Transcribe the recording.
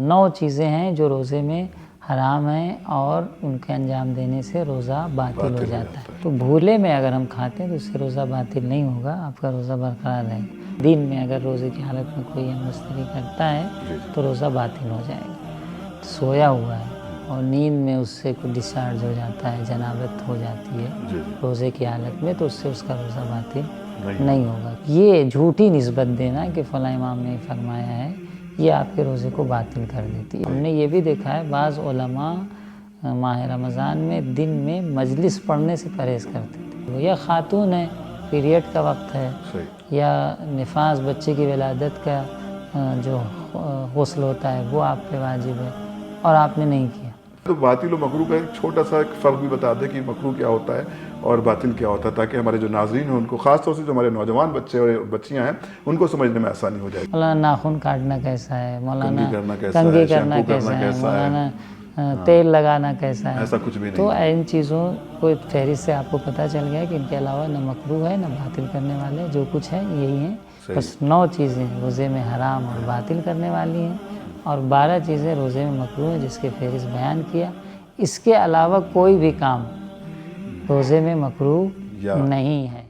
9 چیزیں ہیں جو روزے میں حرام ہیں اور ان کے انجام دینے سے روزہ باطل ہو جاتا ہے۔ تو بھولے میں اگر ہم کھاتے ہیں تو اس سے روزہ باطل نہیں ہوگا، آپ کا روزہ برقرار رہے گا۔ دن میں اگر روزے کی حالت میں کوئی مستری کرتا ہے تو روزہ باطل ہو جائے گا۔ سویا ہوا ہے اور نیند میں اس سے کوئی ڈسچارج ہو جاتا ہے، جنابت ہو جاتی ہے روزے کی حالت میں، تو اس سے اس کا روزہ باطل نہیں ہوگا۔ یہ جھوٹی نسبت دینا کہ فلاں امام نے فرمایا ہے، یہ آپ کے روزے کو باطل کر دیتی ہے۔ ہم نے یہ بھی دیکھا ہے بعض علماء ماہ رمضان میں دن میں مجلس پڑھنے سے پرہیز کرتے تھے۔ یا خاتون ہے، پیریڈ کا وقت ہے، یا نفاس بچے کی ولادت کا جو غسل ہوتا ہے وہ آپ پہ واجب ہے اور آپ نے نہیں کیا۔ تو باطل و مکروہ کا ایک چھوٹا سا ایک فرق بھی بتا دیں کہ مکروہ کیا ہوتا ہے اور باطل کیا ہوتا ہے، تاکہ ہمارے جو ناظرین ہیں ان کو، خاص طور سے جو ہمارے نوجوان بچے اور بچیاں ہیں، ان کو سمجھنے میں آسانی ہو جائے گی۔ مولانا ناخن کاٹنا کیسا ہے، مولانا کنگھی کرنا کیسا ہے، کنگھی کرنا شیمپو کیسا ہے، کیسا مولانا تیل لگانا کیسا ہے، ایسا کچھ بھی نہیں تو ہے۔ ان چیزوں کو فہرست سے آپ کو پتہ چل گیا کہ ان کے علاوہ نہ مکروہ ہے نہ باطل کرنے والے، جو کچھ ہے یہی ہیں۔ بس 9 چیزیں روزے میں حرام اور باطل کرنے والی ہیں، اور 12 چیزیں روزے میں مکروہ ہیں جس کے فہرست بیان کیا۔ اس کے علاوہ کوئی بھی کام روزے میں مکروہ نہیں ہے۔